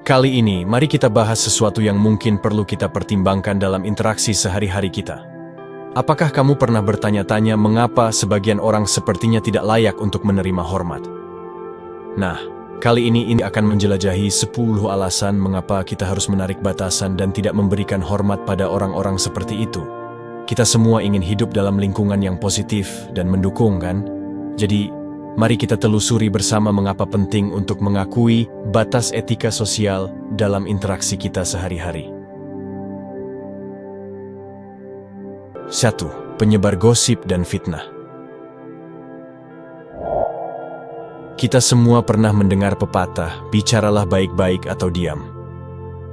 Kali ini, mari kita bahas sesuatu yang mungkin perlu kita pertimbangkan dalam interaksi sehari-hari kita. Apakah kamu pernah bertanya-tanya mengapa sebagian orang sepertinya tidak layak untuk menerima hormat? Nah, kali ini akan menjelajahi 10 alasan mengapa kita harus menarik batasan dan tidak memberikan hormat pada orang-orang seperti itu. Kita semua ingin hidup dalam lingkungan yang positif dan mendukung, kan? Jadi, mari kita telusuri bersama mengapa penting untuk mengakui batas etika sosial dalam interaksi kita sehari-hari. 1. Penyebar gosip dan fitnah. Kita semua pernah mendengar pepatah, bicaralah baik-baik atau diam.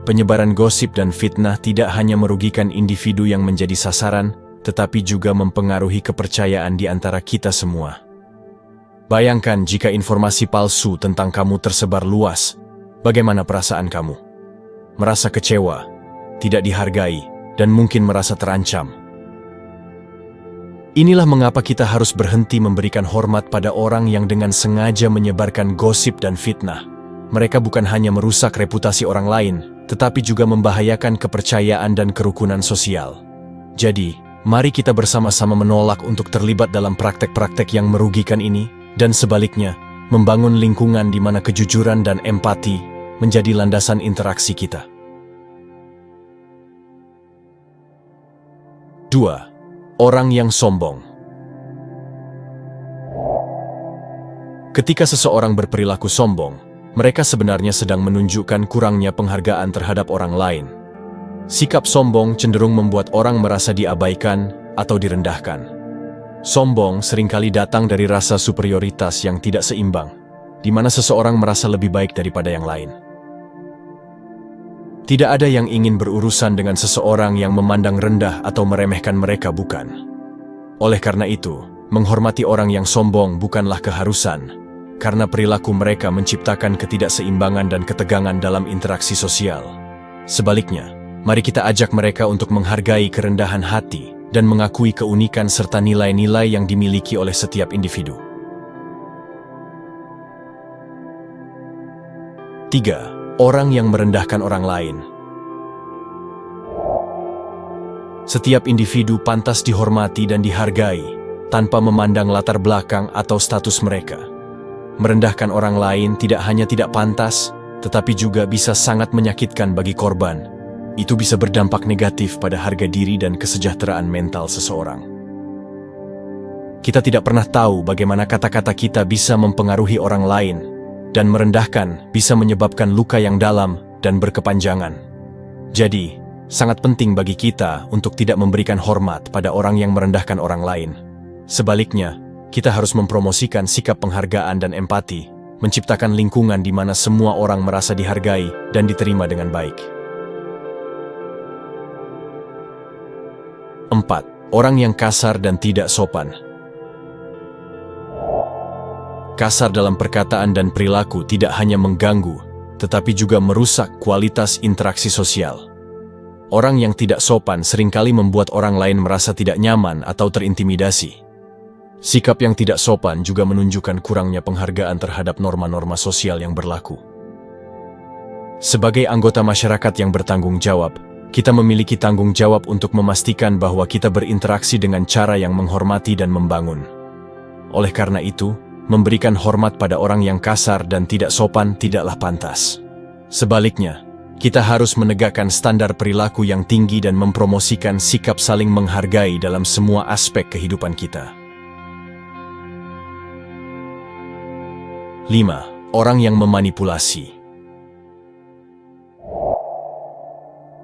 Penyebaran gosip dan fitnah tidak hanya merugikan individu yang menjadi sasaran, tetapi juga mempengaruhi kepercayaan di antara kita semua. Bayangkan jika informasi palsu tentang kamu tersebar luas, bagaimana perasaan kamu? Merasa kecewa, tidak dihargai, dan mungkin merasa terancam. Inilah mengapa kita harus berhenti memberikan hormat pada orang yang dengan sengaja menyebarkan gosip dan fitnah. Mereka bukan hanya merusak reputasi orang lain, tetapi juga membahayakan kepercayaan dan kerukunan sosial. Jadi, mari kita bersama-sama menolak untuk terlibat dalam praktek-praktek yang merugikan ini, dan sebaliknya, membangun lingkungan di mana kejujuran dan empati menjadi landasan interaksi kita. 2. Orang yang sombong. Ketika seseorang berperilaku sombong, mereka sebenarnya sedang menunjukkan kurangnya penghargaan terhadap orang lain. Sikap sombong cenderung membuat orang merasa diabaikan atau direndahkan. Sombong seringkali datang dari rasa superioritas yang tidak seimbang, di mana seseorang merasa lebih baik daripada yang lain. Tidak ada yang ingin berurusan dengan seseorang yang memandang rendah atau meremehkan mereka, bukan? Oleh karena itu, menghormati orang yang sombong bukanlah keharusan, karena perilaku mereka menciptakan ketidakseimbangan dan ketegangan dalam interaksi sosial. Sebaliknya, mari kita ajak mereka untuk menghargai kerendahan hati dan mengakui keunikan serta nilai-nilai yang dimiliki oleh setiap individu. 3. Orang yang merendahkan orang lain. Setiap individu pantas dihormati dan dihargai, tanpa memandang latar belakang atau status mereka. Merendahkan orang lain tidak hanya tidak pantas, tetapi juga bisa sangat menyakitkan bagi korban. Itu bisa berdampak negatif pada harga diri dan kesejahteraan mental seseorang. Kita tidak pernah tahu bagaimana kata-kata kita bisa mempengaruhi orang lain, dan merendahkan bisa menyebabkan luka yang dalam dan berkepanjangan. Jadi, sangat penting bagi kita untuk tidak memberikan hormat pada orang yang merendahkan orang lain. Sebaliknya, kita harus mempromosikan sikap penghargaan dan empati, menciptakan lingkungan di mana semua orang merasa dihargai dan diterima dengan baik. 4. Orang yang kasar dan tidak sopan. Kasar dalam perkataan dan perilaku tidak hanya mengganggu, tetapi juga merusak kualitas interaksi sosial. Orang yang tidak sopan seringkali membuat orang lain merasa tidak nyaman atau terintimidasi. Sikap yang tidak sopan juga menunjukkan kurangnya penghargaan terhadap norma-norma sosial yang berlaku. Sebagai anggota masyarakat yang bertanggung jawab, kita memiliki tanggung jawab untuk memastikan bahwa kita berinteraksi dengan cara yang menghormati dan membangun. Oleh karena itu, memberikan hormat pada orang yang kasar dan tidak sopan tidaklah pantas. Sebaliknya, kita harus menegakkan standar perilaku yang tinggi dan mempromosikan sikap saling menghargai dalam semua aspek kehidupan kita. 5. Orang yang memanipulasi.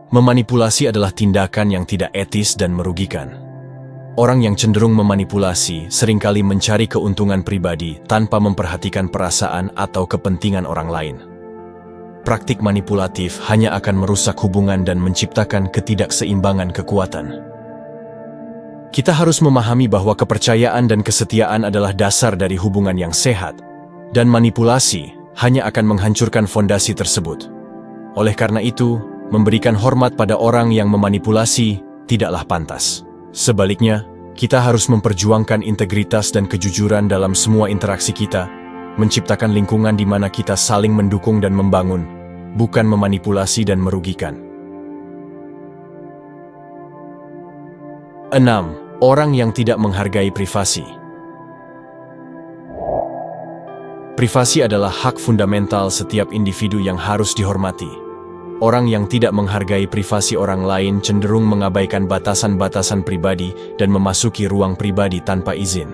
Memanipulasi adalah tindakan yang tidak etis dan merugikan. Orang yang cenderung memanipulasi seringkali mencari keuntungan pribadi tanpa memperhatikan perasaan atau kepentingan orang lain. Praktik manipulatif hanya akan merusak hubungan dan menciptakan ketidakseimbangan kekuatan. Kita harus memahami bahwa kepercayaan dan kesetiaan adalah dasar dari hubungan yang sehat, dan manipulasi hanya akan menghancurkan fondasi tersebut. Oleh karena itu, memberikan hormat pada orang yang memanipulasi tidaklah pantas. Sebaliknya, kita harus memperjuangkan integritas dan kejujuran dalam semua interaksi kita, menciptakan lingkungan di mana kita saling mendukung dan membangun, bukan memanipulasi dan merugikan. 6. Orang yang tidak menghargai privasi. Privasi adalah hak fundamental setiap individu yang harus dihormati. Orang yang tidak menghargai privasi orang lain cenderung mengabaikan batasan-batasan pribadi dan memasuki ruang pribadi tanpa izin.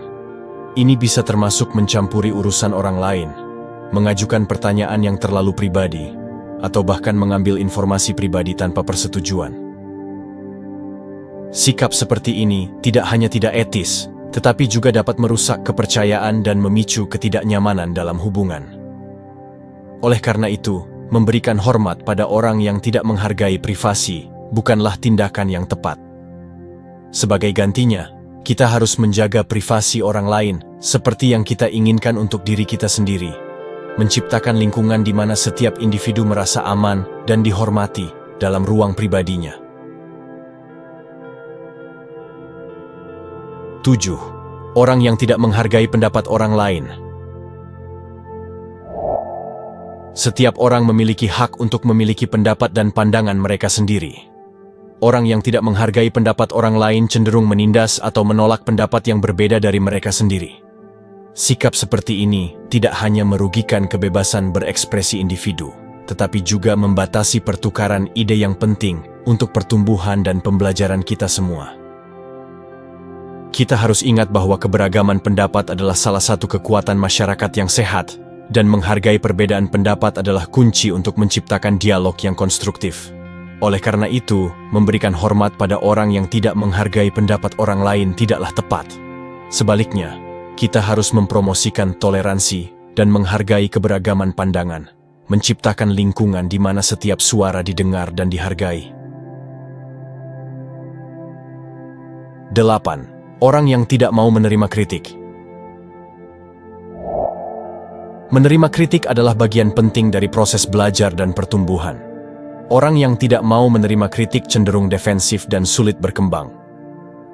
Ini bisa termasuk mencampuri urusan orang lain, mengajukan pertanyaan yang terlalu pribadi, atau bahkan mengambil informasi pribadi tanpa persetujuan. Sikap seperti ini tidak hanya tidak etis, tetapi juga dapat merusak kepercayaan dan memicu ketidaknyamanan dalam hubungan. Oleh karena itu, memberikan hormat pada orang yang tidak menghargai privasi bukanlah tindakan yang tepat. Sebagai gantinya, kita harus menjaga privasi orang lain seperti yang kita inginkan untuk diri kita sendiri, menciptakan lingkungan di mana setiap individu merasa aman dan dihormati dalam ruang pribadinya. 7. Orang yang tidak menghargai pendapat orang lain. Setiap orang memiliki hak untuk memiliki pendapat dan pandangan mereka sendiri. Orang yang tidak menghargai pendapat orang lain cenderung menindas atau menolak pendapat yang berbeda dari mereka sendiri. Sikap seperti ini tidak hanya merugikan kebebasan berekspresi individu, tetapi juga membatasi pertukaran ide yang penting untuk pertumbuhan dan pembelajaran kita semua. Kita harus ingat bahwa keberagaman pendapat adalah salah satu kekuatan masyarakat yang sehat, dan menghargai perbedaan pendapat adalah kunci untuk menciptakan dialog yang konstruktif. Oleh karena itu, memberikan hormat pada orang yang tidak menghargai pendapat orang lain tidaklah tepat. Sebaliknya, kita harus mempromosikan toleransi dan menghargai keberagaman pandangan, menciptakan lingkungan di mana setiap suara didengar dan dihargai. 8. Orang yang tidak mau menerima kritik. Menerima kritik adalah bagian penting dari proses belajar dan pertumbuhan. Orang yang tidak mau menerima kritik cenderung defensif dan sulit berkembang.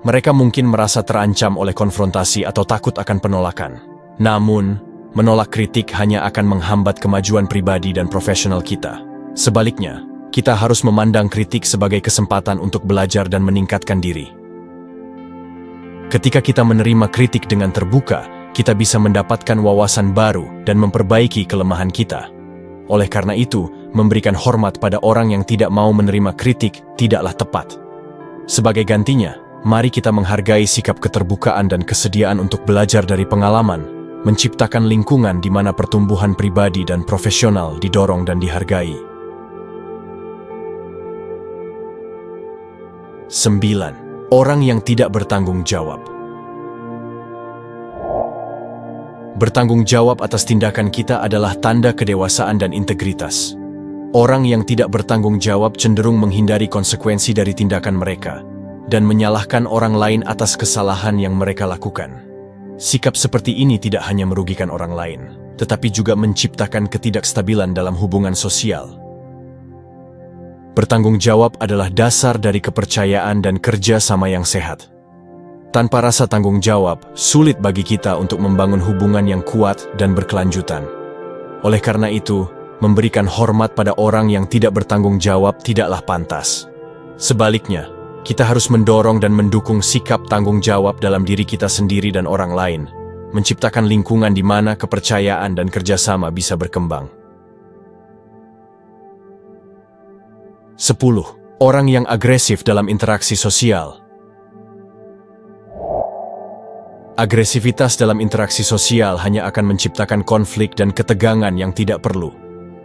Mereka mungkin merasa terancam oleh konfrontasi atau takut akan penolakan. Namun, menolak kritik hanya akan menghambat kemajuan pribadi dan profesional kita. Sebaliknya, kita harus memandang kritik sebagai kesempatan untuk belajar dan meningkatkan diri. Ketika kita menerima kritik dengan terbuka, kita bisa mendapatkan wawasan baru dan memperbaiki kelemahan kita. Oleh karena itu, memberikan hormat pada orang yang tidak mau menerima kritik tidaklah tepat. Sebagai gantinya, mari kita menghargai sikap keterbukaan dan kesediaan untuk belajar dari pengalaman, menciptakan lingkungan di mana pertumbuhan pribadi dan profesional didorong dan dihargai. 9. Orang yang tidak bertanggung jawab. Bertanggung jawab atas tindakan kita adalah tanda kedewasaan dan integritas. Orang yang tidak bertanggung jawab cenderung menghindari konsekuensi dari tindakan mereka dan menyalahkan orang lain atas kesalahan yang mereka lakukan. Sikap seperti ini tidak hanya merugikan orang lain, tetapi juga menciptakan ketidakstabilan dalam hubungan sosial. Bertanggung jawab adalah dasar dari kepercayaan dan kerja sama yang sehat. Tanpa rasa tanggung jawab, sulit bagi kita untuk membangun hubungan yang kuat dan berkelanjutan. Oleh karena itu, memberikan hormat pada orang yang tidak bertanggung jawab tidaklah pantas. Sebaliknya, kita harus mendorong dan mendukung sikap tanggung jawab dalam diri kita sendiri dan orang lain, menciptakan lingkungan di mana kepercayaan dan kerjasama bisa berkembang. 10. Orang yang agresif dalam interaksi sosial. Agresivitas dalam interaksi sosial hanya akan menciptakan konflik dan ketegangan yang tidak perlu.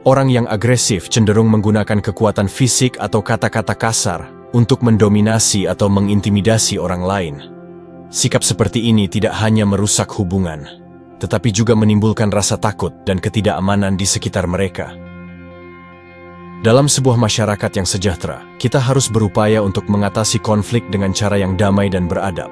Orang yang agresif cenderung menggunakan kekuatan fisik atau kata-kata kasar untuk mendominasi atau mengintimidasi orang lain. Sikap seperti ini tidak hanya merusak hubungan, tetapi juga menimbulkan rasa takut dan ketidakamanan di sekitar mereka. Dalam sebuah masyarakat yang sejahtera, kita harus berupaya untuk mengatasi konflik dengan cara yang damai dan beradab.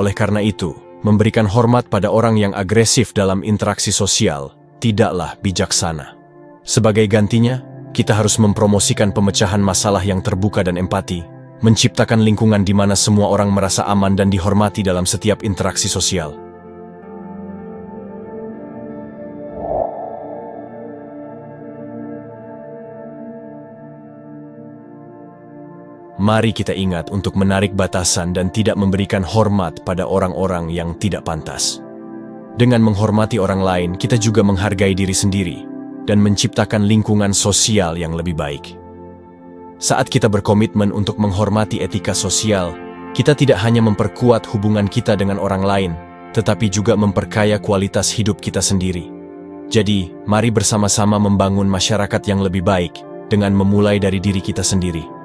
Oleh karena itu, memberikan hormat pada orang yang agresif dalam interaksi sosial tidaklah bijaksana. Sebagai gantinya, kita harus mempromosikan pemecahan masalah yang terbuka dan empati, menciptakan lingkungan di mana semua orang merasa aman dan dihormati dalam setiap interaksi sosial. mari kita ingat untuk menarik batasan dan tidak memberikan hormat pada orang-orang yang tidak pantas. Dengan menghormati orang lain, kita juga menghargai diri sendiri dan menciptakan lingkungan sosial yang lebih baik. Saat kita berkomitmen untuk menghormati etika sosial, kita tidak hanya memperkuat hubungan kita dengan orang lain, tetapi juga memperkaya kualitas hidup kita sendiri. Jadi, mari bersama-sama membangun masyarakat yang lebih baik dengan memulai dari diri kita sendiri.